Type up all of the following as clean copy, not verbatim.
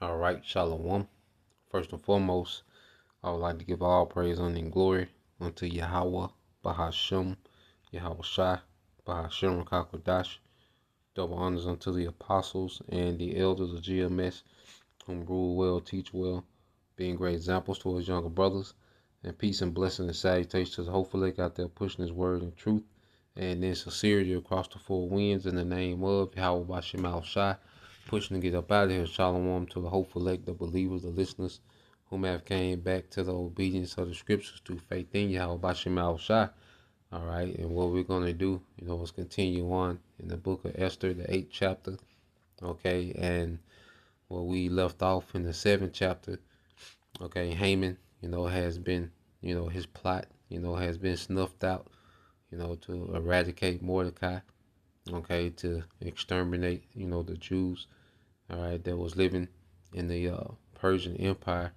All right, Shalom. First and foremost, I would like to give all praise, honor, and glory unto Yahweh, Bahashem, Yahweh Shai, Bahashem Rakakwadash. Double honors unto the apostles and the elders of GMS, whom rule well, teach well, being great examples to his younger brothers. And peace and blessing and salutation to the hopeful lake out there pushing his word and truth and in sincerity across the four winds in the name of Yahweh Bashem Shai. Pushing to get up out of here. Shalom to the hopeful elect, the believers, the listeners, whom have came back to the obedience of the scriptures through faith in Yahweh Bashem Shai. All right, and what we're going to do, is continue on in the book of Esther, the 8th chapter. Okay, and where we left off in the 7th chapter. Okay, Haman, has been, his plot, has been snuffed out, to eradicate Mordecai. Okay, to exterminate, the Jews. All right, that was living in the Persian Empire.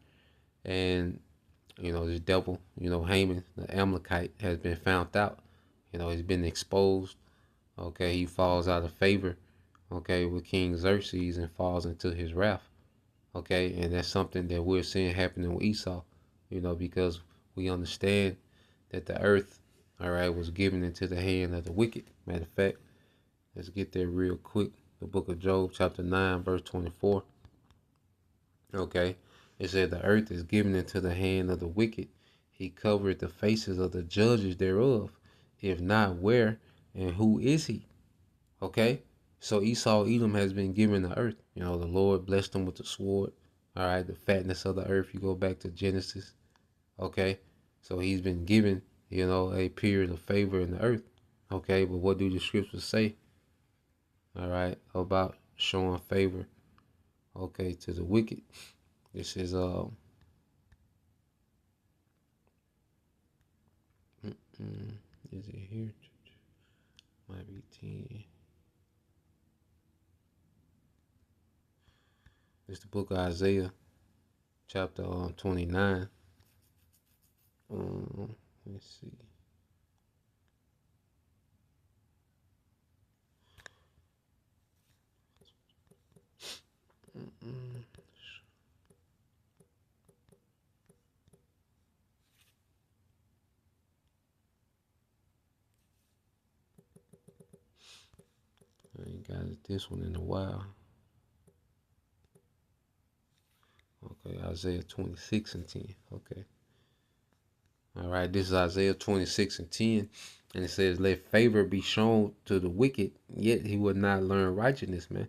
And, this devil, Haman, the Amalekite, has been found out. He's been exposed. Okay, he falls out of favor, okay, with King Xerxes and falls into his wrath. Okay, and that's something that we're seeing happening with Esau, because we understand that the earth, all right, was given into the hand of the wicked. Matter of fact, let's get there real quick. The book of Job, chapter 9, verse 24. Okay, it said the earth is given into the hand of the wicked. He covered the faces of the judges thereof. If not, where and who is he? Okay, so Esau, Edom has been given the earth. The Lord blessed him with the sword. All right, the fatness of the earth. You go back to Genesis. Okay, so he's been given, a period of favor in the earth. Okay, but what do the scriptures say? All right, about showing favor, okay, to the wicked. This is is it here? Might be 10. It's the book of Isaiah, chapter 29. Let's see. I ain't got this one in a while. Okay, Isaiah 26 and 10. Okay. All right, this is Isaiah 26 and 10. And it says, let favor be shown to the wicked, yet he would not learn righteousness, man.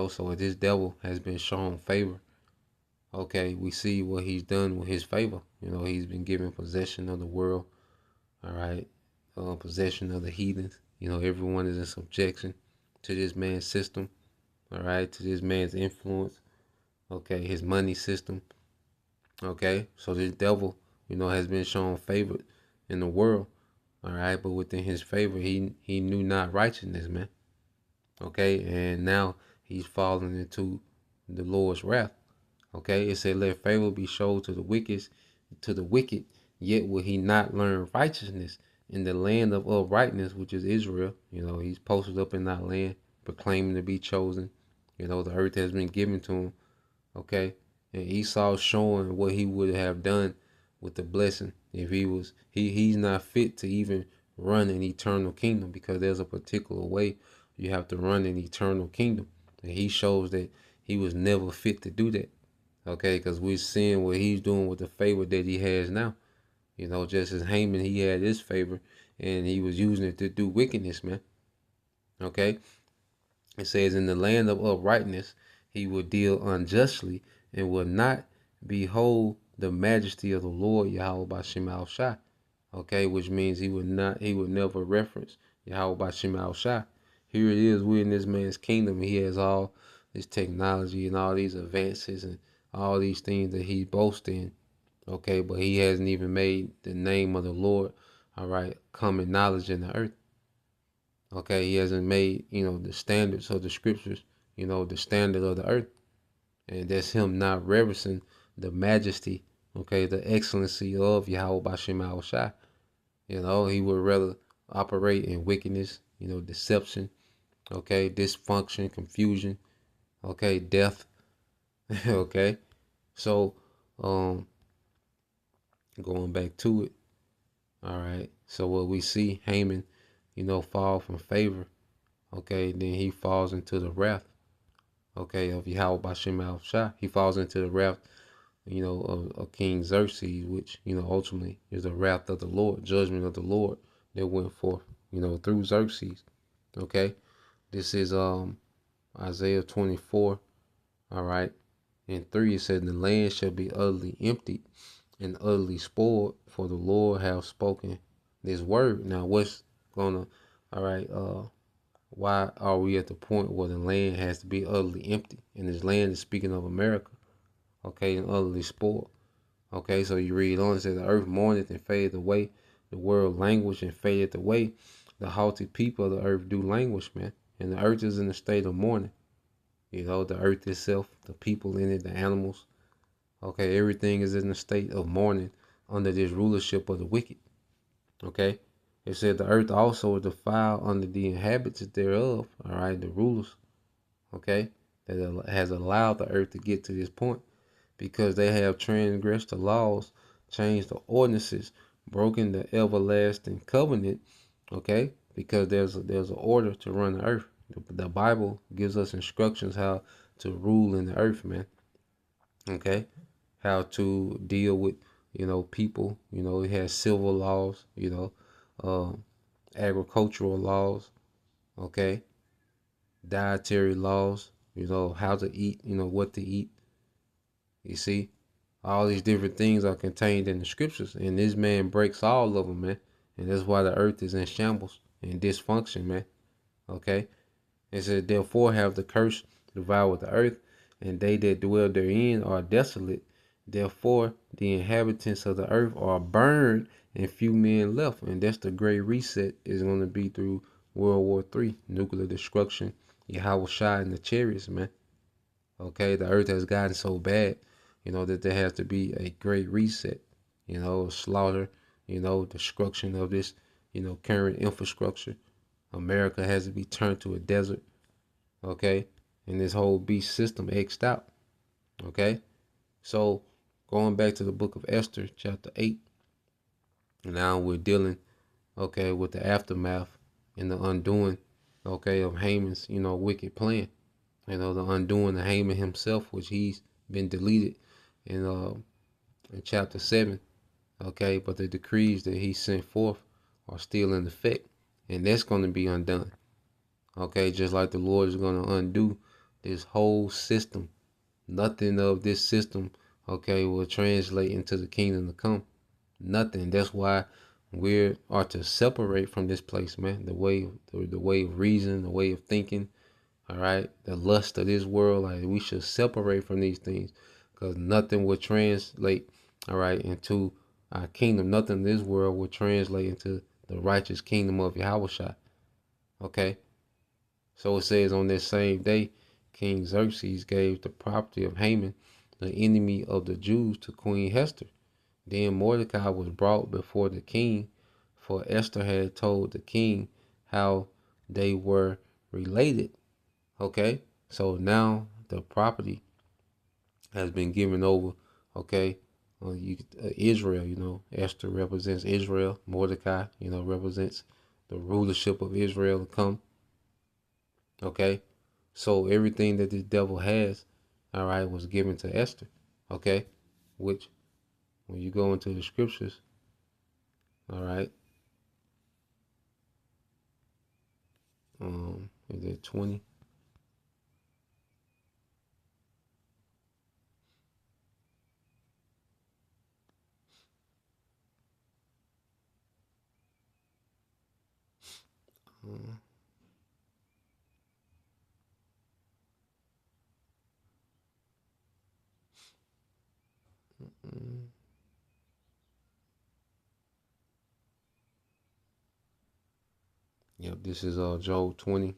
So this devil has been shown favor. Okay, we see what he's done with his favor. He's been given possession of the world. All right, possession of the heathens. Everyone is in subjection to this man's system. All right, to this man's influence. Okay, his money system. Okay, so this devil, has been shown favor in the world. All right, but within his favor, he knew not righteousness, man. Okay, and now he's fallen into the Lord's wrath. Okay, it said, let favor be shown to the wicked, yet will he not learn righteousness in the land of uprightness, which is Israel. He's posted up in that land, proclaiming to be chosen. The earth has been given to him. Okay, and Esau showing what he would have done with the blessing if he's not fit to even run an eternal kingdom, because there's a particular way you have to run an eternal kingdom. And he shows that he was never fit to do that. Okay, because we're seeing what he's doing with the favor that he has now. Just as Haman, he had his favor and he was using it to do wickedness, man. Okay, it says, in the land of uprightness he will deal unjustly and will not behold the majesty of the Lord Yahweh Bashem Al Shai. Okay, which means he would never reference Yahweh Bashem Al Shai. Here it is, we're in this man's kingdom. He has all this technology and all these advances and all these things that he boasts in. Okay, but he hasn't even made the name of the Lord, all right, common knowledge in the earth. Okay, he hasn't made, the standards of the scriptures, the standard of the earth. And that's him not reverencing the majesty, okay, the excellency of Yahweh Bashem Al Shai. He would rather operate in wickedness, deception, okay, dysfunction, confusion, okay, death, okay. So, going back to it, all right. So what we see, Haman, fall from favor, okay, then he falls into the wrath, okay, of Yahweh Bashem Al Shai. He falls into the wrath, of King Xerxes, which, ultimately is the wrath of the Lord, judgment of the Lord that went forth, through Xerxes. Okay. This is Isaiah 24, all right. In 3 it said, the land shall be utterly emptied and utterly spoiled, for the Lord have spoken this word. Now what's gonna, all right, why are we at the point where the land has to be utterly empty? And this land is speaking of America, okay, and utterly spoiled. Okay, so you read on, it says, the earth mourneth and fadeth away, the world languish and fadeth away. The haughty people of the earth do languish, man. And the earth is in a state of mourning. The earth itself, the people in it, the animals. Okay, everything is in a state of mourning under this rulership of the wicked. Okay, it said the earth also is defiled under the inhabitants thereof. All right, the rulers. Okay, that has allowed the earth to get to this point, because they have transgressed the laws, changed the ordinances, broken the everlasting covenant. Okay, because there's an order to run the earth. The Bible gives us instructions how to rule in the earth, man. Okay, how to deal with people. It has civil laws. Agricultural laws. Okay, dietary laws. How to eat. What to eat. You see, all these different things are contained in the scriptures, and this man breaks all of them, man. And that's why the earth is in shambles and dysfunction, man. Okay, it says, therefore have the curse devoured the earth, and they that dwell therein are desolate. Therefore the inhabitants of the earth are burned, and few men left. And that's the great reset, is going to be through World War III, nuclear destruction, Yahweh Shai and the chariots, man. Okay, the earth has gotten so bad, that there has to be a great reset, slaughter, destruction of this, current infrastructure. America has to be turned to a desert, okay, and this whole beast system X'd out, okay. So going back to the book of Esther, chapter 8, now we're dealing, okay, with the aftermath and the undoing, okay, of Haman's, wicked plan. The undoing of Haman himself, which he's been deleted in chapter 7, okay, but the decrees that he sent forth are still in effect, and that's going to be undone, okay, just like the Lord is going to undo this whole system. Nothing of this system, okay, will translate into the kingdom to come. Nothing. That's why we are to separate from this place, man. The way of reason, the way of thinking, all right, the lust of this world. Like, we should separate from these things, because nothing will translate, all right, into our kingdom. Nothing in this world will translate into the righteous kingdom of Yahweh. Okay, so it says, on that same day, King Xerxes gave the property of Haman, the enemy of the Jews, to Queen Esther. Then Mordecai was brought before the king, for Esther had told the king how they were related. Okay, so now the property has been given over. Okay, Israel. Esther represents Israel. Mordecai, represents the rulership of Israel to come. Okay, so everything that this devil has, all right, was given to Esther. Okay, which, when you go into the scriptures, all right, Is it 20? Yep, this is Job 20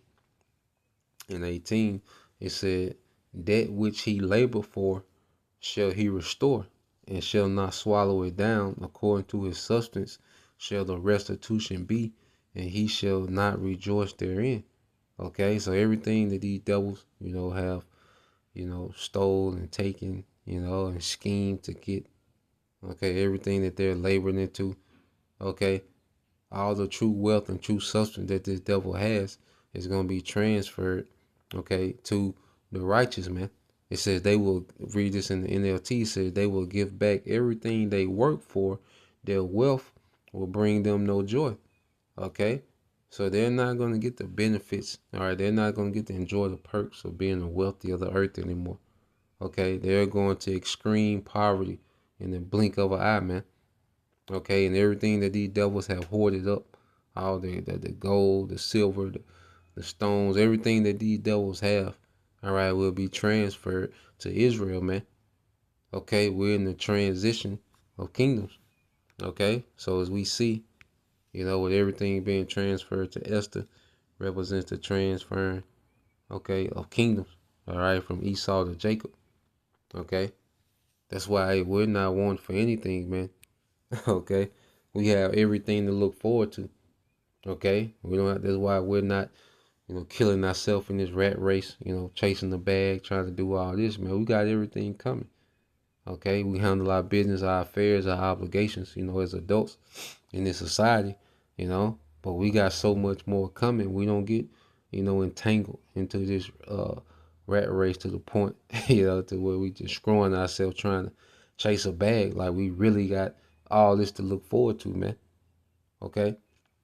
and 18. It said, that which he labored for shall he restore, and shall not swallow it down. According to his substance shall the restitution be, and he shall not rejoice therein. Okay, so everything that these devils, have, stole and taken, and schemed to get, okay, everything that they're laboring into, okay, all the true wealth and true substance that this devil has is going to be transferred, okay, to the righteous man. It says they will, read this in the NLT, it says they will give back everything they work for. Their wealth will bring them no joy. Okay? So they're not going to get the benefits. All right? They're not going to get to enjoy the perks of being the wealthy of the earth anymore. Okay? They're going to extreme poverty in the blink of an eye, man. Okay? And everything that these devils have hoarded up, all the gold, the silver, the stones, everything that these devils have, all right, will be transferred to Israel, man. Okay? We're in the transition of kingdoms. Okay? So as we see, with everything being transferred to Esther, represents the transferring, okay, of kingdoms, all right, from Esau to Jacob, okay. That's why we're not wanting for anything, man. Okay, we have everything to look forward to. Okay, we don't have. That's why we're not, killing ourselves in this rat race. Chasing the bag, trying to do all this, man. We got everything coming. Okay, we handle our business, our affairs, our obligations, as adults in this society, but we got so much more coming. We don't get, entangled into this rat race to the point, to where we just screwing ourselves trying to chase a bag. Like we really got all this to look forward to, man. Okay,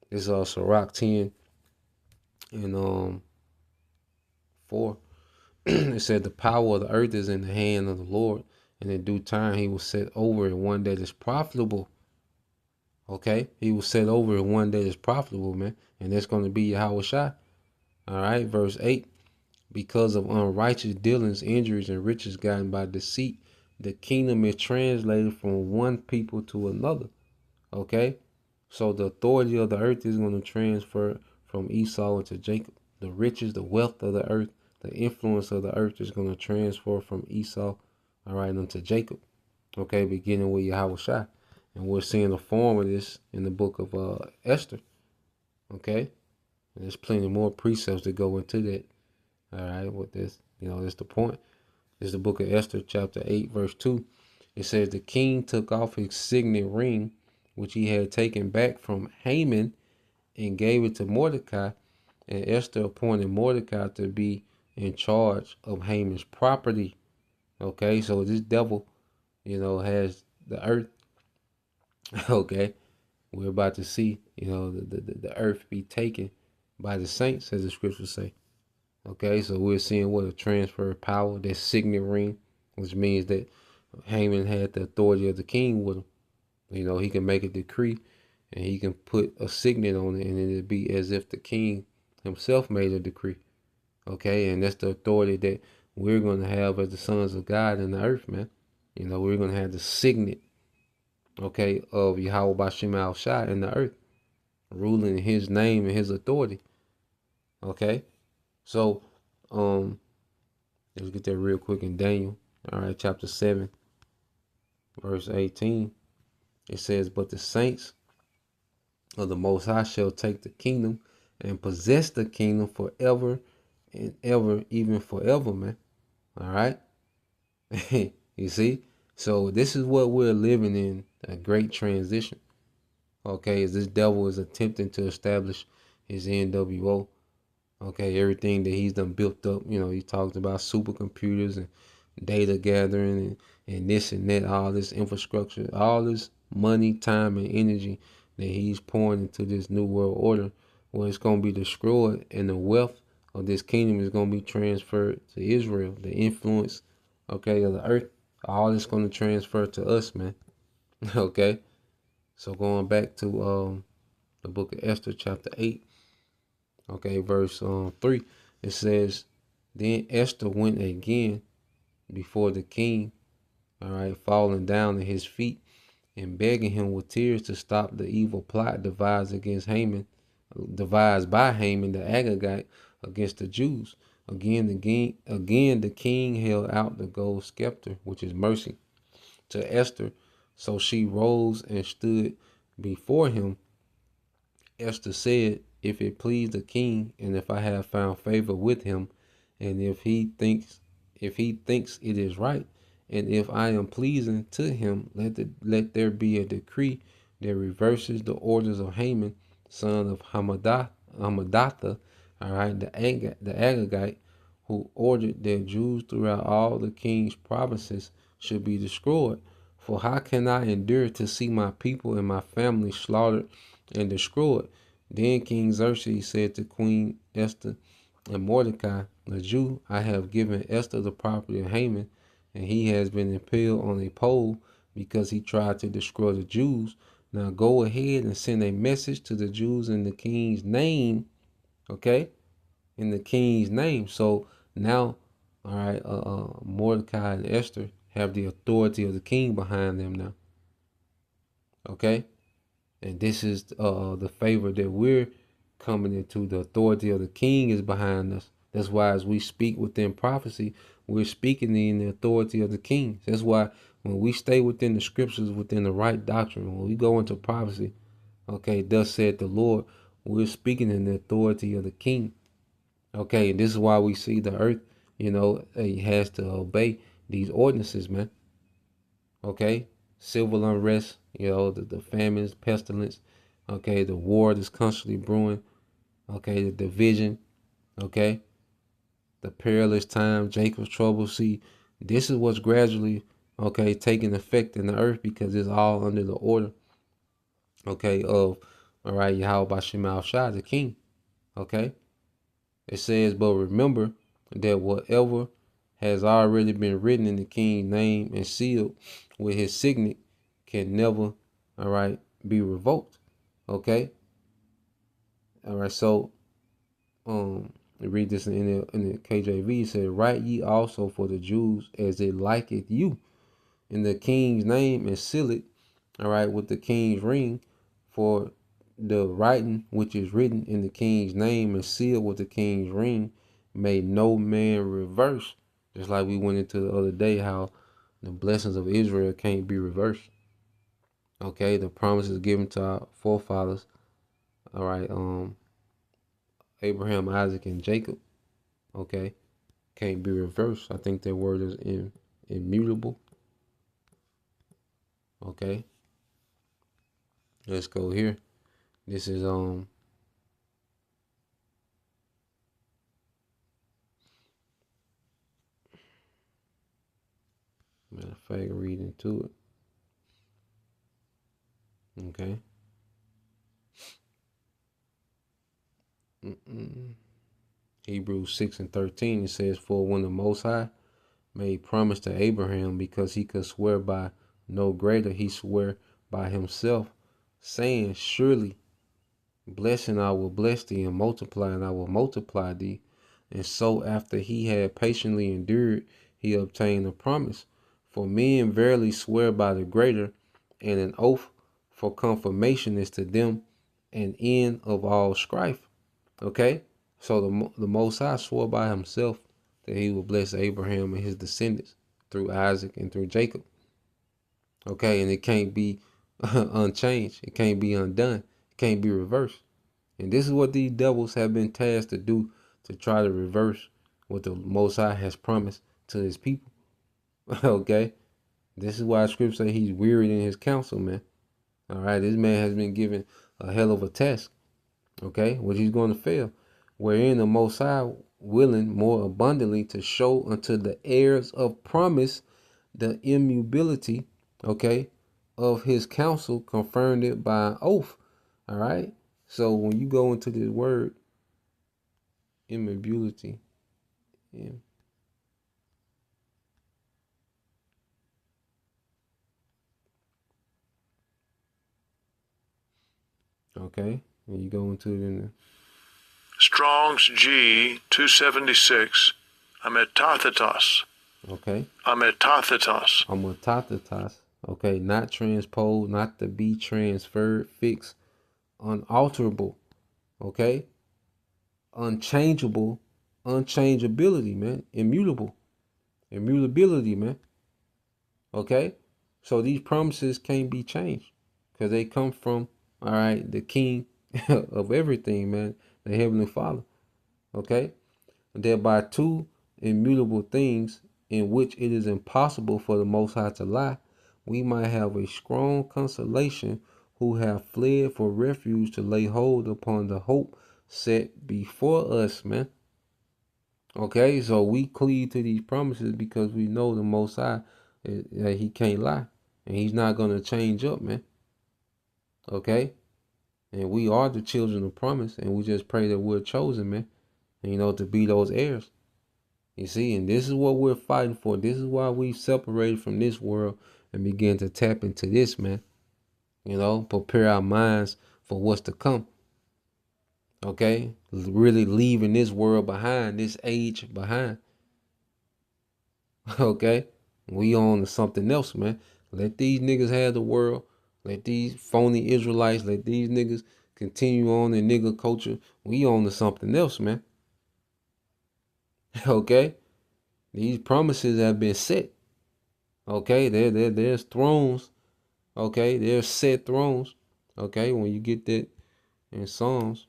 this is Sirach 10 and 4. It said the power of the earth is in the hand of the Lord, and in due time he will set over it one that is profitable. Okay, he will set over it one that is profitable, man, and that's going to be Yahweh Shai. All right, verse 8. Because of unrighteous dealings, injuries, and riches gotten by deceit, the kingdom is translated from one people to another. Okay, so the authority of the earth is going to transfer from Esau into Jacob. The riches, the wealth of the earth, the influence of the earth is going to transfer from Esau, all right, into Jacob. Okay, beginning with Yahweh Shai. And we're seeing the form of this in the book of Esther. Okay, and there's plenty more precepts that go into that. All right, with this, that's the point. This is the book of Esther, chapter 8, verse 2. It says, the king took off his signet ring, which he had taken back from Haman, and gave it to Mordecai. And Esther appointed Mordecai to be in charge of Haman's property. Okay, so this devil, has the earth. Okay, we're about to see, the earth be taken by the saints, as the scriptures say. Okay, so we're seeing what a transfer of power, that signet ring, which means that Haman had the authority of the king with him. He can make a decree and he can put a signet on it, and it'd be as if the king himself made a decree. Okay, and that's the authority that we're going to have as the sons of God in the earth, man. We're going to have the signet, okay, of Yahweh Bashem Al Shai in the earth, ruling in his name and his authority. Okay, so let's get that real quick in Daniel. All right, chapter 7, verse 18. It says, but the saints of the Most High shall take the kingdom and possess the kingdom forever and ever, even forever, man. All right. You see? So this is what we're living in, a great transition. Okay, as this devil is attempting to establish his NWO. Okay, everything that he's done built up, he talks about supercomputers and data gathering and this and that, all this infrastructure, all this money, time, and energy that he's pouring into this new world order, well, it's going to be destroyed, and the wealth of this kingdom is going to be transferred to Israel. The influence, okay, of the earth, all it's going to transfer to us, man. Okay. So going back to the book of Esther, chapter 8, okay, verse 3, it says, Then Esther went again before the king, all right, falling down at his feet and begging him with tears to stop the evil plot devised by Haman the Agagite against the Jews. Again, the king held out the gold scepter, which is mercy, to Esther. So she rose and stood before him. Esther said, If it please the king, and if I have found favor with him, and if he thinks it is right, and if I am pleasing to him, let there be a decree that reverses the orders of Haman, son of Hamadatha, all right, the Agagite, who ordered that Jews throughout all the king's provinces should be destroyed. For how can I endure to see my people and my family slaughtered and destroyed? Then King Xerxes said to Queen Esther and Mordecai, the Jew, I have given Esther the property of Haman, and he has been impaled on a pole because he tried to destroy the Jews. Now go ahead and send a message to the Jews in the king's name, okay? In the king's name. So now, all right, Mordecai and Esther have the authority of the king behind them now, okay? And this is the favor that we're coming into. The authority of the king is behind us. That's why as we speak within prophecy, we're speaking in the authority of the king. That's why when we stay within the scriptures, within the right doctrine, when we go into prophecy, okay, thus said the Lord, we're speaking in the authority of the king. Okay, and this is why we see the earth, it has to obey these ordinances, man. Okay, civil unrest, the famines, pestilence, okay, the war that's constantly brewing, okay, the division, okay, the perilous time, Jacob's trouble. See, this is what's gradually, okay, taking effect in the earth because it's all under the order, okay, of, all right, Yahweh Bashim Shai, the king, okay. It says, but remember that whatever has already been written in the king's name and sealed with his signet can never, all right, be revoked. Okay. All right. So, read this in the KJV. It said, write ye also for the Jews as it liketh you in the king's name and seal it, all right, with the king's ring. For the writing which is written in the king's name and sealed with the king's ring may no man reverse. Just like we went into the other day, how the blessings of Israel can't be reversed. Okay, the promises given to our forefathers, all right, Abraham, Isaac, and Jacob, okay, can't be reversed. I think that word is immutable. Okay, let's go here. This is matter of fact, read into it. Okay. Hebrews 6:13, it says, for when the Most High made promise to Abraham, because he could swear by no greater, he swore by himself, saying, surely blessing I will bless thee, and multiplying I will multiply thee. And so after he had patiently endured, he obtained a promise. For men verily swear by the greater, and an oath for confirmation is to them an end of all strife. Okay, so the Most High swore by himself that he would bless Abraham and his descendants through Isaac and through Jacob. Okay, and it can't be unchanged. It can't be undone. It can't be reversed. And this is what these devils have been tasked to do, to try to reverse what the Most High has promised to his people. Okay, this is why Scripture say he's wearied in his counsel, man. All right, this man has been given a hell of a task. Okay, which he's going to fail, wherein the Most High willing more abundantly to show unto the heirs of promise the immutability, okay, of his counsel, confirmed it by an oath. All right, so when you go into this word, immobility. Yeah. Okay. And you go into it in the Strong's G 276. Ametathetos. okay. Ametathetos. Amatatas. Okay, not transposed, not to be transferred, fixed, unalterable. Okay, unchangeable, unchangeability, man, immutable, immutability, man. Okay, so these promises can't be changed because they come from, all right, the King of everything, man, the Heavenly Father. Okay, thereby two immutable things in which it is impossible for the Most High to lie, we might have a strong consolation who have fled for refuge to lay hold upon the hope set before us, man. Okay, so we cleave to these promises because we know the Most High, that He can't lie, and He's not gonna change up, man. Okay, and we are the children of promise, and we just pray that we're chosen, man, and, to be those heirs. You see, and this is what we're fighting for. This is why we separated from this world and begin to tap into this, man. Prepare our minds for what's to come. Okay? Really leaving this world behind, this age behind. Okay? We on to something else, man. Let these niggas have the world. Let these phony Israelites, let these niggas continue on in nigga culture. We on to something else, man. Okay? These promises have been set. Okay, there's thrones. Okay, there's set thrones. Okay, when you get that in Psalms,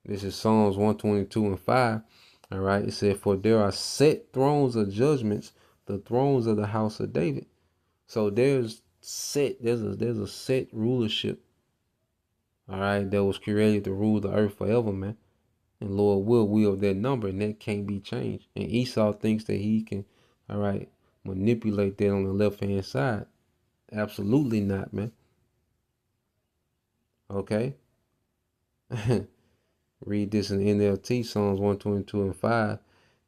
this is Psalms 122 and 5. All right, it said, "For there are set thrones of judgments, the thrones of the house of David." So there's a set rulership. All right, that was created to rule the earth forever, man. And Lord will wield that number, and that can't be changed. And Esau thinks that he can, all right, manipulate that on the left hand side. Absolutely not, man. Okay. Read this in NLT, Psalms 122 and 5.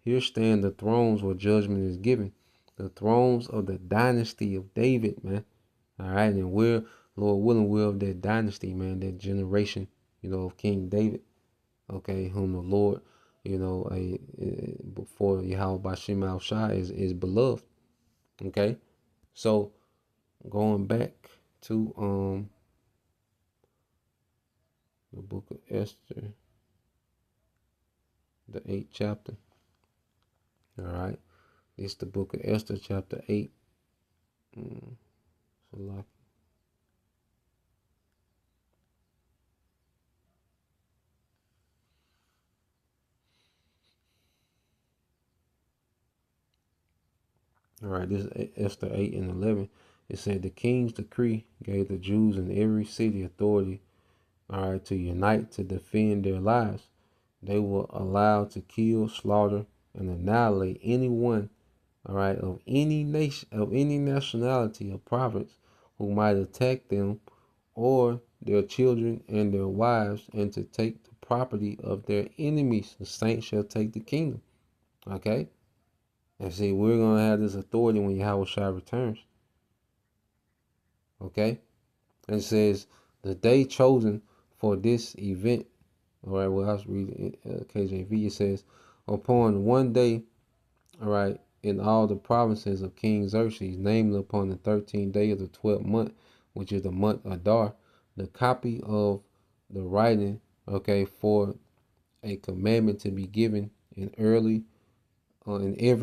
Here stand the thrones where judgment is given. The thrones of the dynasty of David, man. All right, and we're, Lord willing, we're of that dynasty, man, that generation, of King David. Okay, whom the Lord, before Yahweh Bashim Al Shai is beloved. Okay, so going back to the book of Esther, the 8th chapter. All right, it's the book of Esther, chapter 8. So all right, this is Esther 8 and 11. It said, "The king's decree gave the Jews in every city authority, all right, to unite to defend their lives. They were allowed to kill, slaughter, and annihilate anyone, all right, of any nation, of any nationality or province who might attack them or their children and their wives, and to take the property of their enemies. The saints shall take the kingdom." Okay? And see, we're going to have this authority when Yahweh Shai returns. Okay? And it says, "The day chosen for this event," all right, well, I was reading KJV, it says, "Upon one day, all right, in all the provinces of King Xerxes, namely upon the 13th day of the 12th month, which is the month Adar, the copy of the writing, okay, for a commandment to be given in every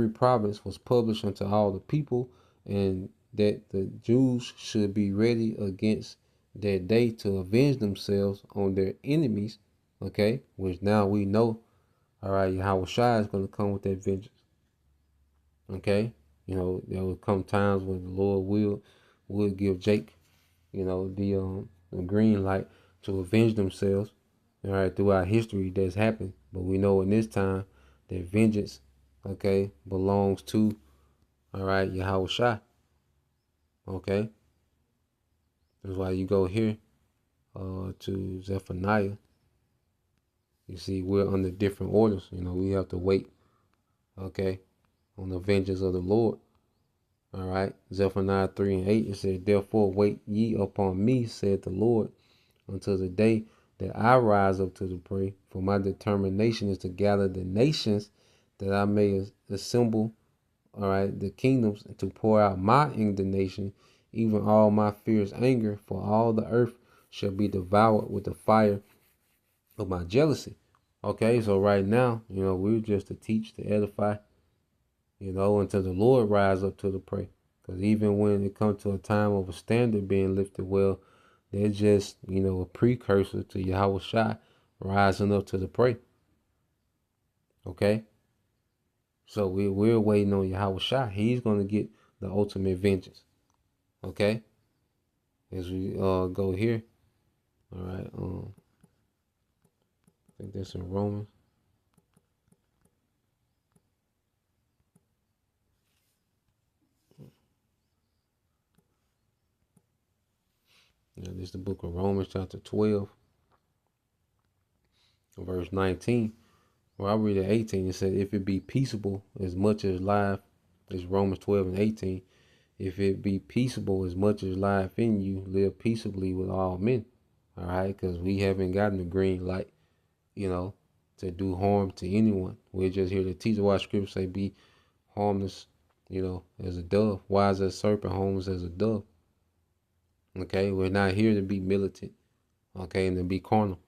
province was published unto all the people, and that the Jews should be ready against that day to avenge themselves on their enemies." Okay, which now we know, all right, Yahweh Shai is going to come with that vengeance. Okay, there will come times when the Lord will give Jake, the green light to avenge themselves. All right, throughout history that's happened, but we know in this time that vengeance, okay, belongs to all right, Yahweh Shai. Okay, that's why you go here to Zephaniah. You see, we're under different orders. We have to wait, okay, on the vengeance of the Lord. All right, Zephaniah 3 and 8, it said, "Therefore wait ye upon me, said the Lord, until the day that I rise up to the prey. For my determination is to gather the nations, that I may assemble, all right, the kingdoms, and to pour out my indignation, even all my fierce anger, for all the earth shall be devoured with the fire of my jealousy." Okay, so right now, we're just to teach, to edify, until the Lord rise up to the prey. Because even when it comes to a time of a standard being lifted, well, they're just, a precursor to Yahweh Shai rising up to the prey. Okay? So we're waiting on Yahweh Shai. He's going to get the ultimate vengeance. Okay? As we go here. All right. I think that's in Romans. Now, this is the book of Romans, chapter 12, verse 19. Well, I read at 18. It said, "If it be peaceable as much as life," is Romans 12 and 18. "If it be peaceable as much as life in you, live peaceably with all men." All right, because we haven't gotten the green light, to do harm to anyone. We're just here to teach. Why scripture say, "Be harmless, as a dove, wise as a serpent, harmless as a dove." Okay, we're not here to be militant, okay, and to be carnal.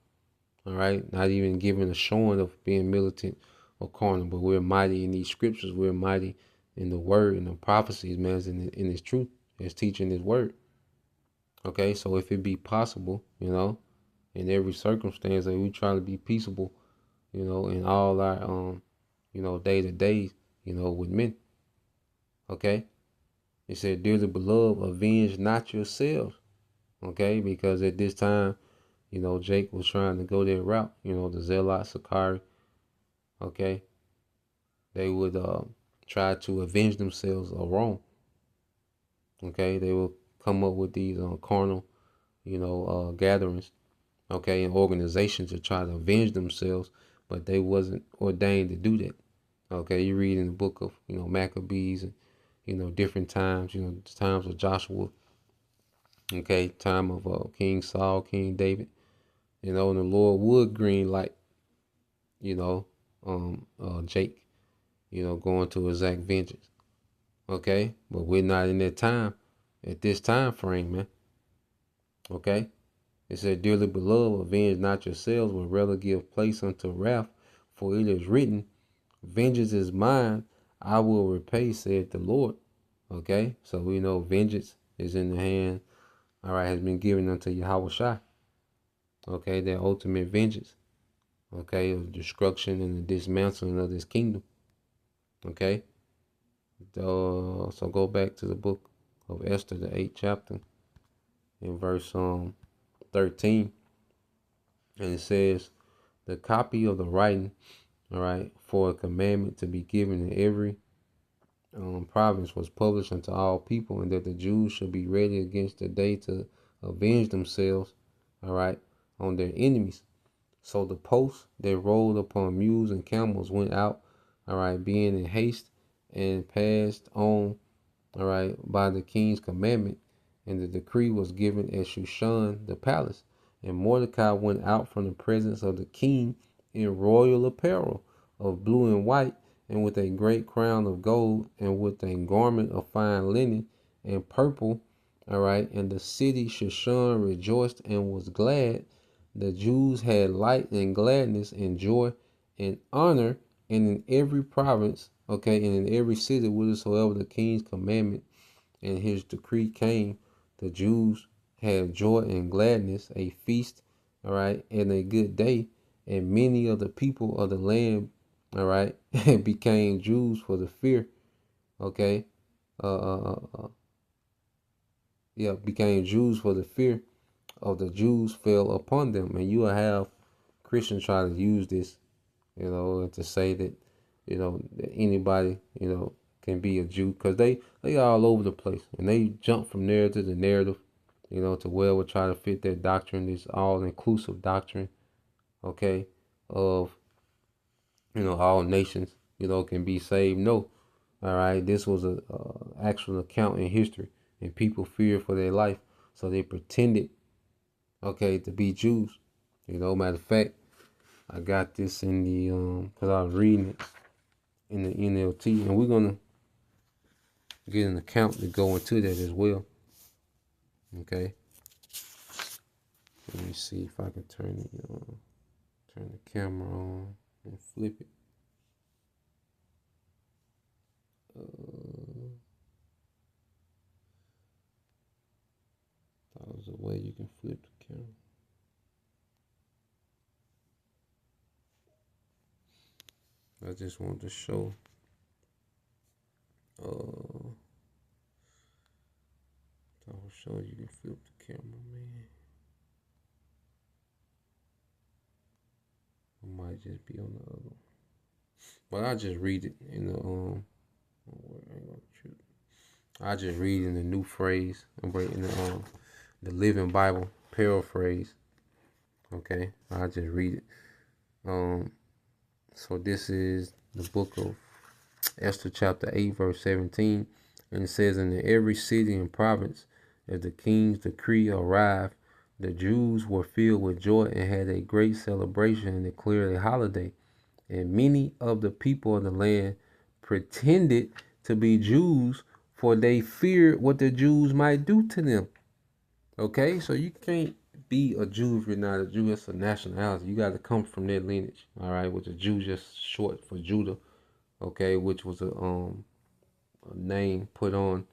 All right, not even giving a showing of being militant or carnal, but we're mighty in these scriptures. We're mighty in the word and the prophecies, man, in His truth, as teaching His word. Okay, so if it be possible, in every circumstance, that we try to be peaceable, in all our day to day, with men. Okay, it said, "Dearly beloved, avenge not yourselves." Okay, because at this time, Jake was trying to go that route. The Zealot, Sakari. Okay, they would try to avenge themselves of wrong. Okay, they will come up with these carnal, gatherings, okay, and organizations to try to avenge themselves, but they wasn't ordained to do that. Okay, you read in the book of Maccabees and different times, times of Joshua. Okay, time of King Saul, King David, and the Lord would green light, Jake, going to exact vengeance. Okay, but we're not in that time, at this time frame, man. Okay, it said, "Dearly beloved, avenge not yourselves, but rather give place unto wrath, for it is written, vengeance is mine, I will repay, said the Lord." Okay, so we know vengeance is in the hand, all right, has been given unto Yahweh Shai. Okay, their ultimate vengeance, okay, of destruction and the dismantling of this kingdom. Okay, so go back to the book of Esther, the 8th chapter, in verse 13, and it says, "The copy of the writing, all right, for a commandment to be given in every province was published unto all people, and that the Jews should be ready against the day to avenge themselves, all right, on their enemies. So the posts that rode upon mules and camels went out, all right, being in haste, and passed on, all right, by the king's commandment, and the decree was given at Shushan the palace. And Mordecai went out from the presence of the king in royal apparel of blue and white, and with a great crown of gold, and with a garment of fine linen and purple. All right, and the city Shushan rejoiced and was glad. The Jews had light and gladness and joy and honor, and in every province, okay, and in every city whithersoever the king's commandment and his decree came, the Jews had joy and gladness, a feast, all right, and a good day. And many of the people of the land, all right, became Jews for the fear, okay, became Jews for the fear of the Jews fell upon them. And you will have Christians try to use this, and to say that, that anybody, can be a Jew, because they all over the place, and they jump from narrative to narrative, to where we'll try to fit that doctrine, this all-inclusive doctrine, okay, of, all nations, can be saved. No, all right, this was a actual account in history, and people feared for their life, so they pretended, okay, to be Jews. Matter of fact, I got this in the because I was reading it in the NLT, and we're gonna get an account to go into that as well. Okay, let me see if I can turn the camera on and flip it. That was a way you can flip the camera. I just wanted to show. I was showing you can flip the camera, man. It might just be on the other one. But I just read it in the I just read in the New Phrase. I'm in the Living Bible paraphrase. Okay, I just read it. So this is the book of Esther, chapter 8, verse 17, and it says, "And in every city and province, as the king's decree arrived, the Jews were filled with joy and had a great celebration and declared a holiday. And many of the people of the land pretended to be Jews, for they feared what the Jews might do to them." Okay, so you can't be a Jew if you're not a Jew. It's a nationality. You got to come from their lineage. All right, which a Jew just short for Judah. Okay, which was a name put on,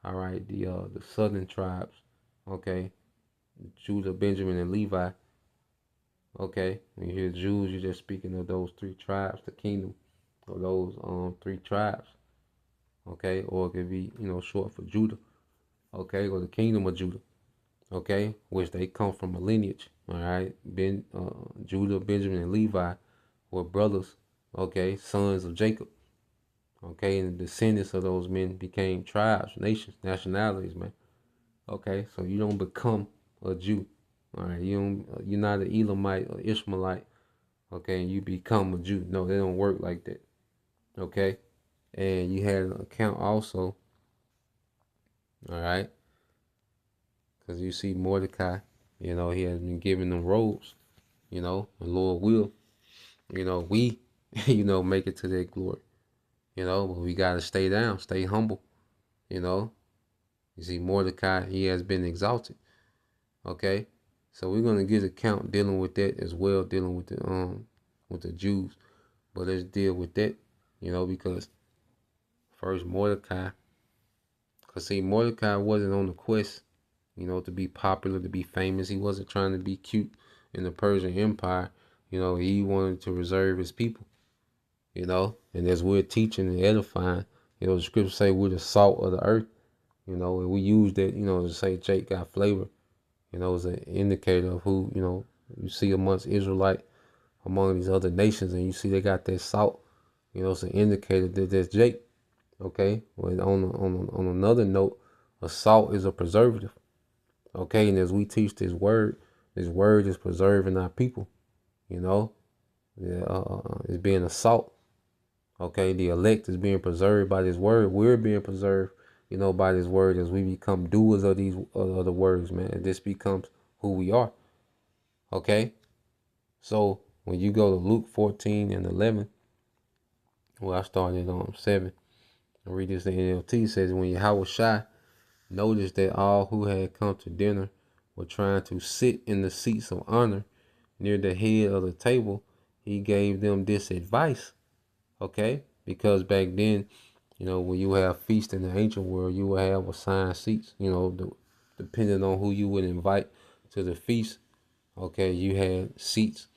all right, the southern tribes. Okay, Judah, Benjamin, and Levi. Okay, when you hear Jews, you're just speaking of those three tribes, the kingdom of those three tribes. Okay, or it could be short for Judah. Okay, or the kingdom of Judah. Okay, which they come from a lineage. All right, Judah, Benjamin, and Levi were brothers. Okay, sons of Jacob. Okay, and the descendants of those men became tribes, nations, nationalities, man. Okay, so you don't become a Jew. All right, you're not an Elamite or Ishmaelite. Okay, and you become a Jew. No, they don't work like that. Okay, and you had an account also. All right, because you see Mordecai, he has been giving them robes. And Lord will, we, make it to that glory. But we gotta stay down, stay humble. You see Mordecai, he has been exalted. Okay, so we're gonna get an account dealing with that as well, dealing with the Jews. But let's deal with that, because first Mordecai, because see Mordecai wasn't on the quest, to be popular, to be famous. He wasn't trying to be cute in the Persian Empire. He wanted to reserve his people. And as we're teaching and edifying, the scriptures say we're the salt of the earth. And we use that, to say Jake got flavor. As an indicator of who, you see amongst Israelite, among these other nations, and you see they got that salt. It's an indicator that there's Jake. Okay. Well, on another note, a salt is a preservative. Okay, and as we teach this word is preserving our people. It's being a salt. Okay, the elect is being preserved by this word. We're being preserved, by this word as we become doers of these other words, man. This becomes who we are. Okay, so when you go to Luke 14 and 11, well, I started on 7. I read this in NLT. It says, when Yahweh noticed that all who had come to dinner were trying to sit in the seats of honor near the head of the table, he gave them this advice. Okay, because back then, when you have feast in the ancient world, you would have assigned seats, depending on who you would invite to the feast. Okay, you had seats,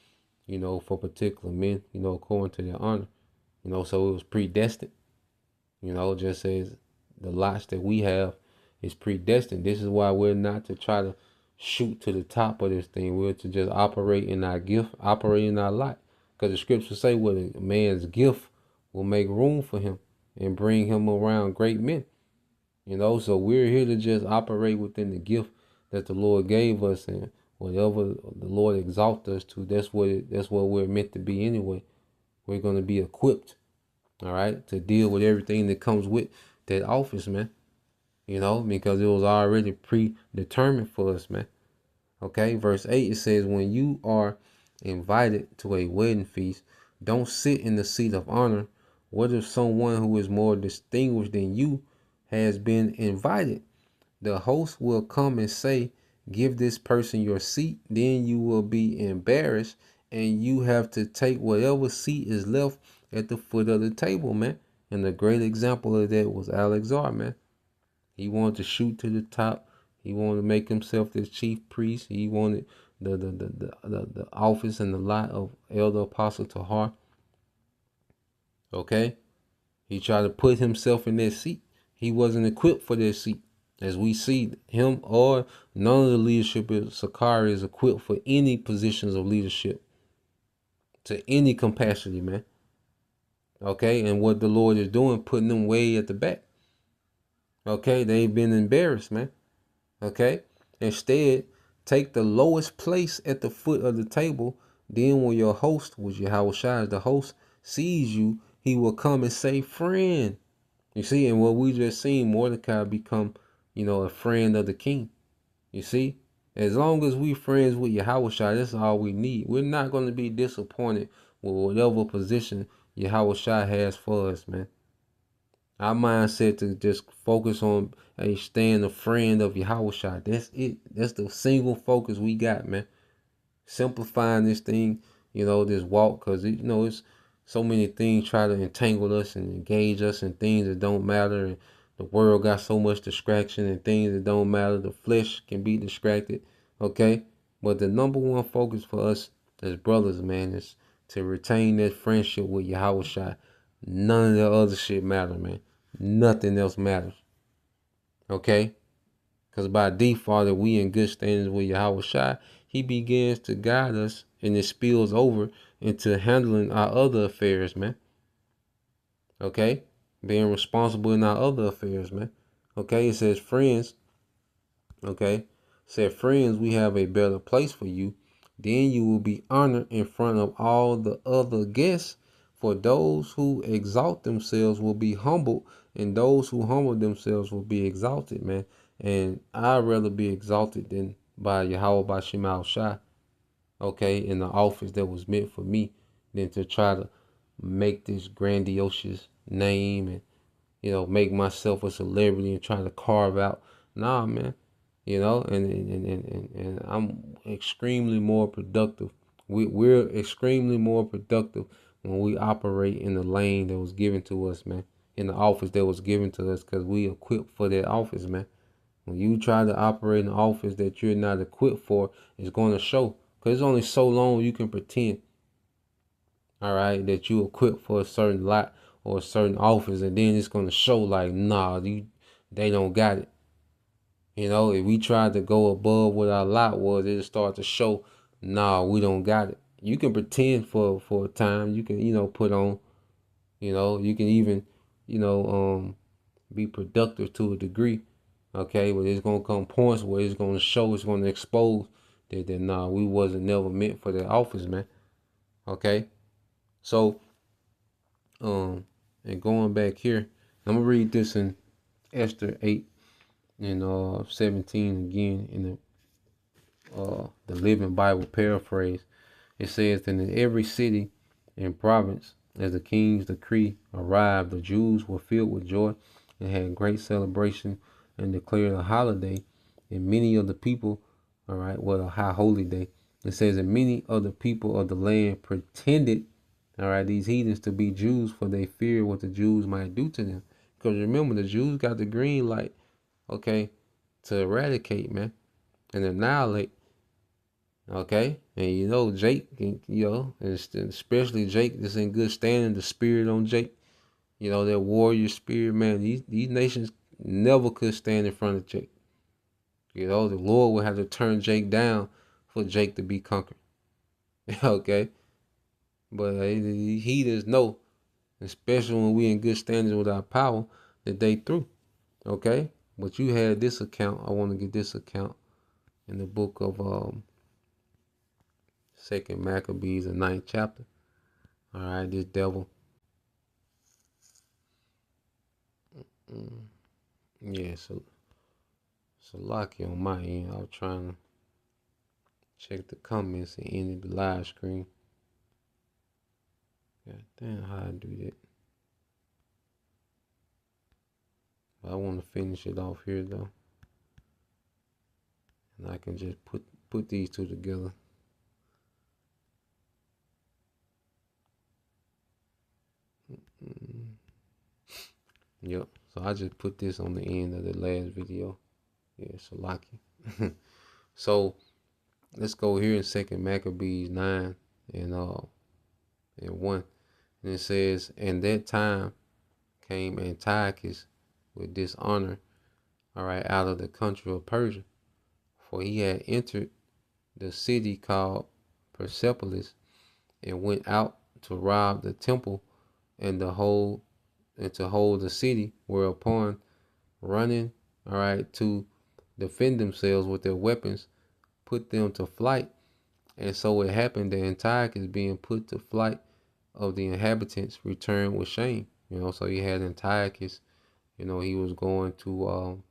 for particular men, according to their honor, so it was predestined, just as the lots that we have is predestined. This is why we're not to try to shoot to the top of this thing. We're to just operate in our gift, operate in our lot. Because the scriptures say what a man's gift will make room for him. and bring him around great men. So we're here to just operate within the gift that the Lord gave us, and whatever the Lord exalts us to, that's what we're meant to be anyway. We're going to be equipped, all right, to deal with everything that comes with that office, man. Because it was already predetermined for us, man. Okay, verse 8, it says, when you are invited to a wedding feast, don't sit in the seat of honor. What if someone who is more distinguished than you has been invited? The host will come and say, give this person your seat. Then you will be embarrassed, and you have to take whatever seat is left at the foot of the table, man. And a great example of that was Exalt, man. He wanted to shoot to the top. He wanted to make himself the chief priest. He wanted the office and the lot of Elder Apostle Tahar. Okay? He tried to put himself in that seat. He wasn't equipped for that seat. As we see, him or none of the leadership of Sakari is equipped for any positions of leadership to any capacity, man. Okay? And what the Lord is doing, putting them way at the back. Okay? They've been embarrassed, man. Okay? Instead, take the lowest place at the foot of the table. Then when your host, which Yahweh Shai is the host, sees you, he will come and say, friend. You see, and what we just seen, Mordecai become, a friend of the king. You see? As long as we friends with Yahweh Shai, that's all we need. We're not going to be disappointed with whatever position Yahweh Shai has for us, man. Our mindset to just focus on staying a friend of Yahweh Shai. That's it. That's the single focus we got, man. Simplifying this thing, this walk, because it's so many things try to entangle us and engage us in things that don't matter, and the world got so much distraction and things that don't matter. The flesh can be distracted, okay? But the number one focus for us as brothers, man, is to retain that friendship with Yahweh Shai. None of the other shit matter, man. Nothing else matters, okay? Because by default, if we in good standings with Yahweh Shai, he begins to guide us, and it spills over into handling our other affairs, man. Okay? Being responsible in our other affairs, man. Okay? It says, friends, okay? Said, friends, we have a better place for you. Then you will be honored in front of all the other guests. For those who exalt themselves will be humbled, and those who humble themselves will be exalted, man. And I'd rather be exalted than by Yahweh by Shema Shai, okay, in the office that was meant for me, than to try to make this grandiose name and, make myself a celebrity and try to carve out. Nah, man. And I'm extremely more productive. We're extremely more productive when we operate in the lane that was given to us, man. In the office that was given to us, because we equipped for that office, man. When you try to operate in an office that you're not equipped for, it's going to show. Because it's only so long you can pretend, all right, that you equipped for a certain lot or a certain office, and then it's going to show like, nah, they don't got it. If we tried to go above what our lot was, it'll start to show, nah, we don't got it. You can pretend for a time. You can, put on, you can even, be productive to a degree. Okay, but it's gonna come points where it's gonna show, it's gonna expose that nah, we wasn't never meant for that office, man. Okay. So, and going back here, I'm gonna read this in Esther 8 and 17 again in the Living Bible paraphrase. It says that in every city and province, as the king's decree arrived, the Jews were filled with joy and had great celebration and declared a holiday. And many of the people, all right, well, a high holy day. It says that many of the people of the land pretended, all right, these heathens to be Jews, for they feared what the Jews might do to them. Because remember, the Jews got the green light, okay, to eradicate, man, and annihilate. Okay, and Jake, and especially Jake that's in good standing, the spirit on Jake, that warrior spirit, man. These nations never could stand in front of Jake. The Lord would have to turn Jake down for Jake to be conquered. Okay, but he does know, especially when we in good standings with our power the day through. Okay, but you had this account. I want to get this account in the book of Second Maccabees, the 9th chapter. All right, this devil. Yeah, so lock you on my end. I was trying to check the comments and ended the live screen. God damn, how I do that. But I want to finish it off here though, and I can just put these two together. Yep. So I just put this on the end of the last video. Yeah, so lock you. So let's go here in Second Maccabees 9 and 1. And it says, "And that time came Antiochus with dishonor, all right, out of the country of Persia, for he had entered the city called Persepolis, and went out to rob the temple and to hold the city, whereupon running, all right, to defend themselves with their weapons, put them to flight. And so it happened that Antiochus, being put to flight of the inhabitants, returned with shame." So you had Antiochus, he was going to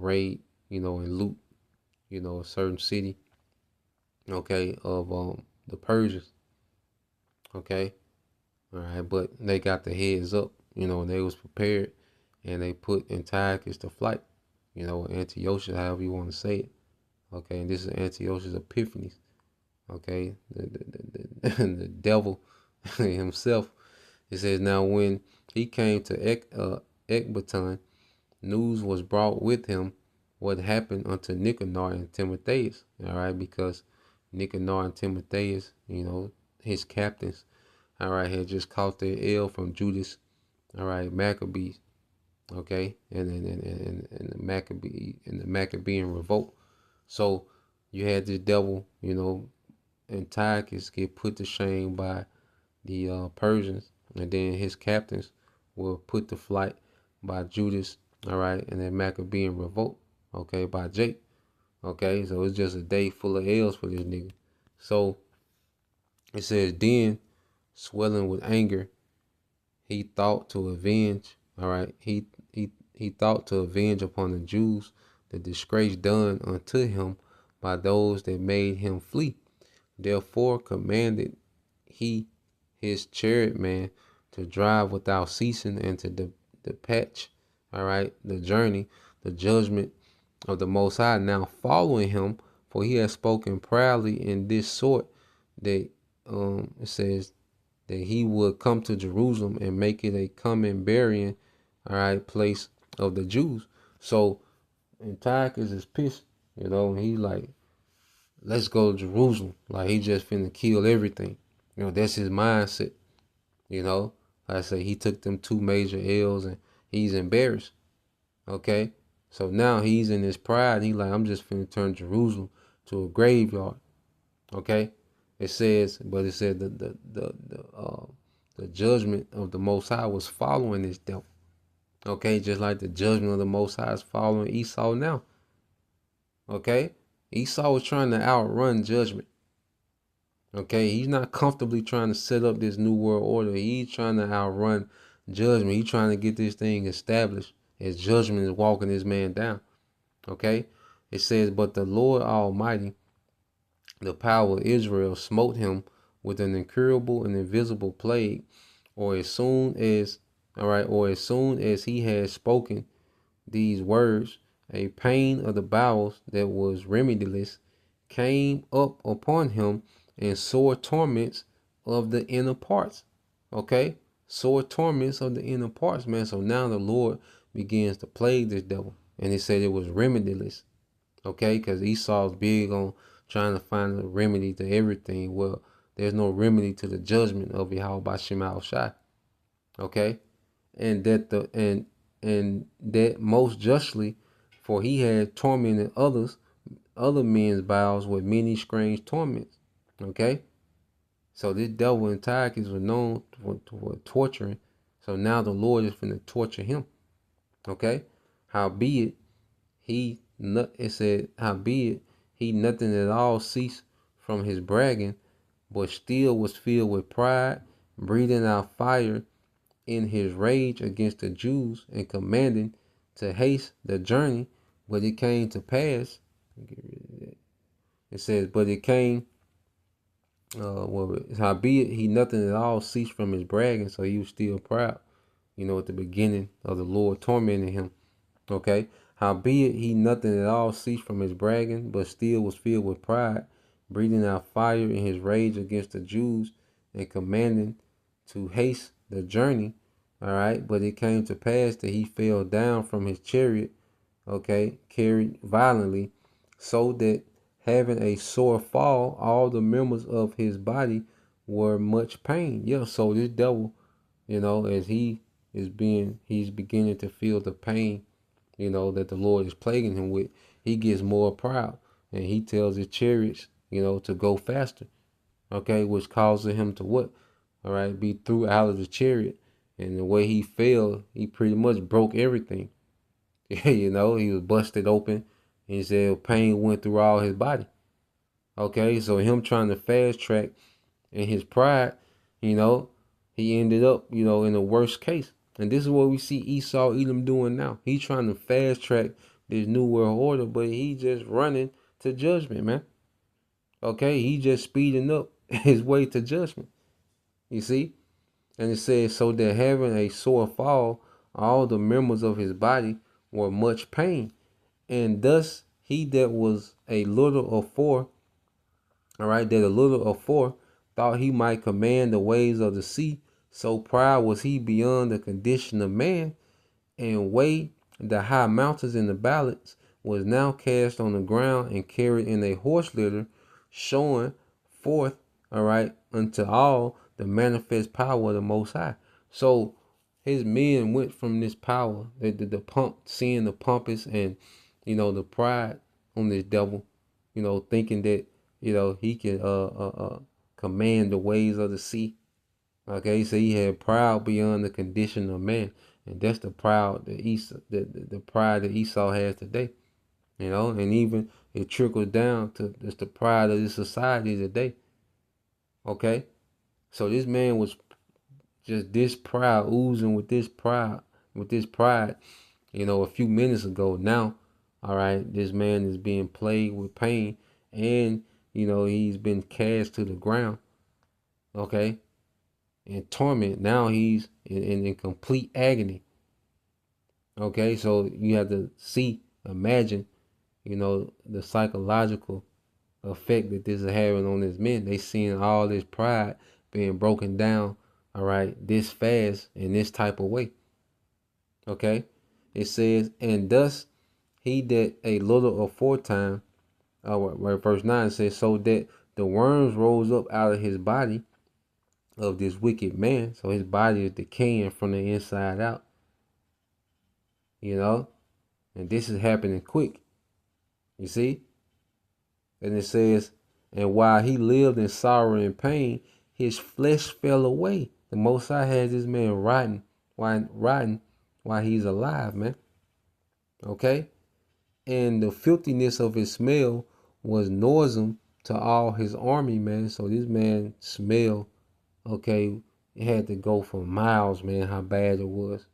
raid, and loot, a certain city, okay, of the Persians, okay, all right, but they got the heads up, and they was prepared, and they put Antiochus to flight, Antiochus, however you want to say it, okay, and this is Antiochus Epiphanes, okay, the devil himself. It says, "Now when he came to Ecbaton, news was brought with him what happened unto Nicanor and Timotheus." All right, because Nicanor and Timotheus, his captains, all right, had just caught their L from Judas, all right, Maccabees, okay, and the Maccabean revolt. So you had this devil, Antiochus, get put to shame by the Persians, and then his captains were put to flight by Judas, all right, and then Maccabean revolt, okay, by Jake, okay. So it's just a day full of L's for this nigga. So it says, "Then, swelling with anger, he thought to avenge, all right, he thought to avenge upon the Jews the disgrace done unto him by those that made him flee. Therefore commanded he his chariot man to drive without ceasing, and to despatch, all right, the journey, the judgment of the Most High now following him, for he has spoken proudly in this sort, that it says that he would come to Jerusalem and make it a common burying, all right, place of the Jews." So Antiochus is pissed, and he like, let's go to Jerusalem. Like he just finna kill everything. That's his mindset. Like I say, he took them 2 major L's and he's embarrassed. Okay? So now he's in his pride. He like, I'm just finna turn Jerusalem to a graveyard. Okay? It said the judgment of the Most High was following this devil. Okay? Just like the judgment of the Most High is following Esau now. Okay? Esau was trying to outrun judgment. Okay, he's not comfortably trying to set up this new world order. He's trying to outrun judgment. He's trying to get this thing established as judgment is walking this man down. Okay, it says, "But the Lord Almighty, the power of Israel, smote him with an incurable and invisible plague, or as soon as he had spoken these words, a pain of the bowels that was remediless came up upon him, and sore torments of the inner parts." Okay? Sore torments of the inner parts, man. So now the Lord begins to plague this devil. And he said it was remediless. Okay? Because Esau's big on trying to find a remedy to everything. Well, there's no remedy to the judgment of Yahweh Shema Shai. Okay? And that most justly, for he had tormented other men's bowels with many strange torments. Okay? So this devil Antiochus was known for torturing. So now the Lord is finna torture him. Okay? Howbeit, it said, howbeit, he nothing at all ceased from his bragging, but still was filled with pride, breathing out fire in his rage against the Jews and commanding to haste the journey. But it came to pass, it says, but it came, howbeit he nothing at all ceased from his bragging, so he was still proud, at the beginning of the Lord tormenting him. Okay. Howbeit he nothing at all ceased from his bragging, but still was filled with pride, breathing out fire in his rage against the Jews and commanding to haste the journey. All right. But it came to pass that he fell down from his chariot, okay, carried violently, so that having a sore fall, all the members of his body were much pain. Yeah, so this devil, as he's beginning to feel the pain, that the Lord is plaguing him with, he gets more proud and he tells his chariots, to go faster. Okay, which causes him to what? All right, be threw out of the chariot. And the way he fell, he pretty much broke everything. He was busted open. And he said pain went through all his body. Okay, so him trying to fast track in his pride, he ended up, in the worst case. And this is what we see Esau Edom doing now. He's trying to fast track this new world order, but he just running to judgment, man. Okay, he just speeding up his way to judgment. You see? And it says, so that having a sore fall, all the members of his body were much pain. And thus he that was a little afore, all right, that a little afore thought he might command the waves of the sea, so proud was he beyond the condition of man, and weighed the high mountains in the balance, was now cast on the ground and carried in a horse litter, showing forth, all right, unto all the manifest power of the Most High. So his men went from this power, seeing the pompous and, the pride on this devil, thinking that, he can command the waves of the sea. Okay, so he had pride beyond the condition of man. And that's the pride that the pride that Esau has today. And even it trickles down to just the pride of this society today. Okay? So this man was just this proud, oozing with this pride, a few minutes ago. Now, all right, this man is being plagued with pain, and he's been cast to the ground. Okay? In torment. Now he's in complete agony. Okay, so you have to imagine, the psychological effect that this is having on these men. They seeing all this pride being broken down, all right, this fast in this type of way. Okay, it says, and thus he that a little aforetime, verse 9 says, so that the worms rose up out of his body of this wicked man. So his body is decaying from the inside out. And this is happening quick. You see? And it says, and while he lived in sorrow and pain, his flesh fell away. The Most High has this man rotting while he's alive, man. Okay? And the filthiness of his smell was noisome to all his army, man. So this man smell, okay, it had to go for miles, man, how bad it was.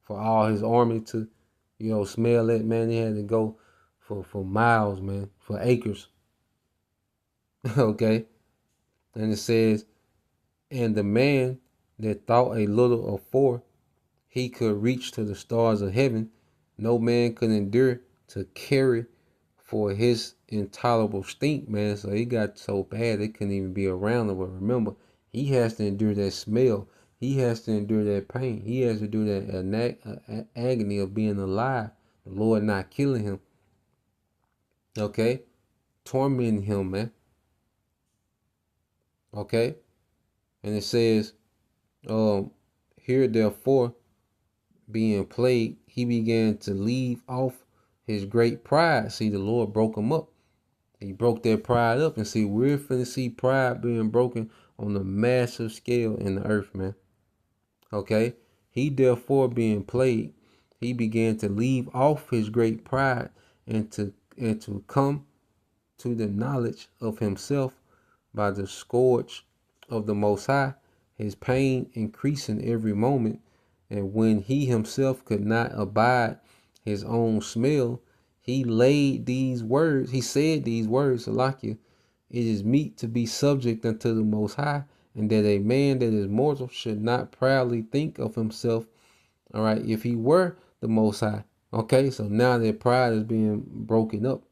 For all his army to, smell that, man, he had to go for miles, man, for acres. Okay? And it says, and the man that thought a little afore he could reach to the stars of heaven, no man could endure to carry for his intolerable stink, man. So he got so bad they couldn't even be around him. But remember, he has to endure that smell. He has to endure that pain. He has to do that agony of being alive. The Lord not killing him. Okay? Tormenting him, man. Okay? And it says, here therefore, being plagued, he began to leave off his great pride. See, the Lord broke him up. He broke that pride up. And see, we're finna see pride being broken on a massive scale in the earth, man. Okay? He therefore being plagued, he began to leave off his great pride and to come to the knowledge of himself by the scourge of the Most High, his pain increasing every moment. And when he himself could not abide his own smell, he said these words, Salakia, it is meet to be subject unto the Most High, and that a man that is mortal should not proudly think of himself, all right, if he were the Most High. Okay, so now that pride is being broken up,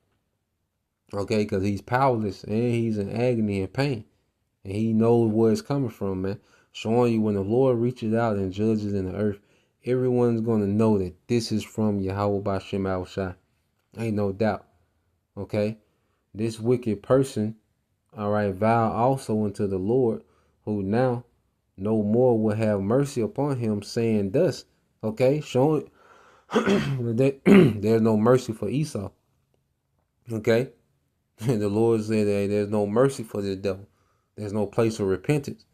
okay, because he's powerless and he's in agony and pain. And he knows where it's coming from, man. Showing you when the Lord reaches out and judges in the earth, everyone's going to know that this is from Yahweh Bashem Al Shai. Ain't no doubt. Okay? This wicked person, all right, vow also unto the Lord, who now no more will have mercy upon him, saying thus, okay, showing that there's no mercy for Esau. Okay? The Lord said that there's no mercy for the devil. There's no place of repentance.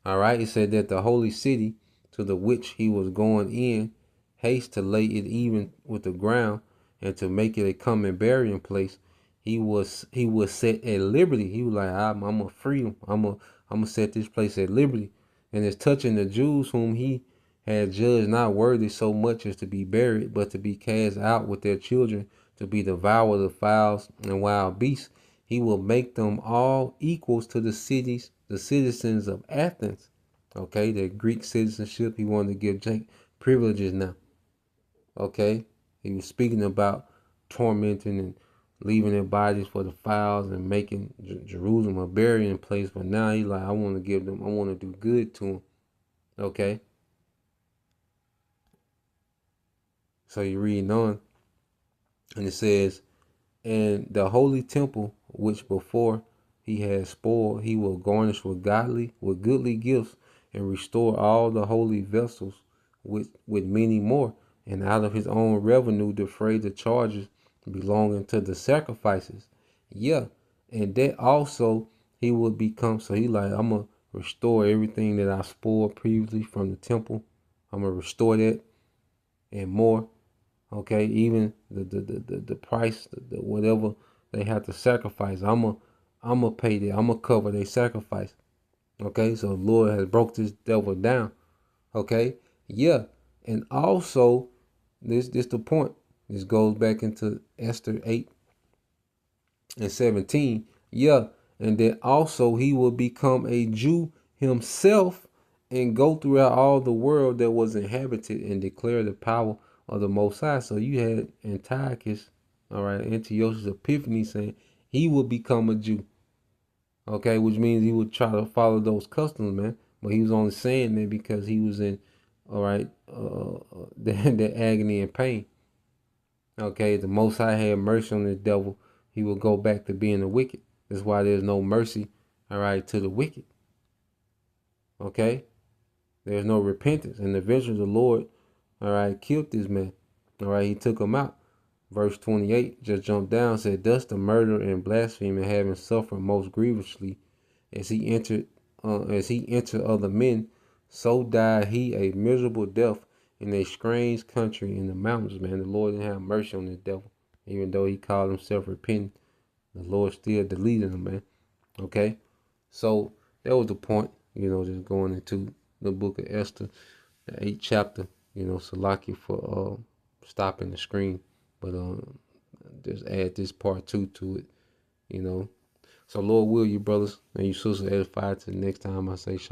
All right. He said that the holy city to the which he was going in haste to lay it even with the ground and to make it a common burying place. He was set at liberty. He was like, I'm gonna free him. I'm gonna set this place at liberty. And it's touching the Jews whom he had judged not worthy so much as to be buried, but to be cast out with their children, to be devoured of fowls and wild beasts. He will make them all equals to the citizens of Athens. Okay, the Greek citizenship, he wanted to give Jake privileges now. Okay, he was speaking about tormenting and leaving their bodies for the fowls and making Jerusalem a burying place. But now he's like, I want to do good to them. Okay, so you reading on, and it says, and the holy temple which before he had spoiled, he will garnish with goodly gifts, and restore all the holy vessels with many more, and out of his own revenue defray the charges belonging to the sacrifices. Yeah, and that also he will become. So he like, I'm gonna restore everything that I spoiled previously from the temple. I'm gonna restore that and more. Okay, even the price, the whatever they have to sacrifice, I'ma pay that. I'ma cover their sacrifice. Okay, so the Lord has broke this devil down. Okay, yeah, and also this the point. This goes back into Esther 8:17. Yeah, and that also he will become a Jew himself and go throughout all the world that was inhabited and declare the power of the Most High. So you had Antiochus, all right, Antiochus Epiphanes saying he will become a Jew. Okay, which means he would try to follow those customs, man. But he was only saying that because he was in, all right, the agony and pain. Okay, the Most High had mercy on the devil. He will go back to being the wicked. That's why there's no mercy, all right, to the wicked. Okay, there's no repentance, and eventually the Lord, all right, killed this man. All right, he took him out. Verse 28 just jumped down, said, thus the murder and blasphemy having suffered most grievously as he entered other men, so died he a miserable death in a strange country in the mountains, man. The Lord didn't have mercy on the devil. Even though he called himself repentant, the Lord still deleted him, man. Okay? So that was the point, just going into the book of Esther, the 8th chapter, Salaki for stopping the screen. But just add this part 2 to it, So Lord will you brothers and you sisters edify to the next time I say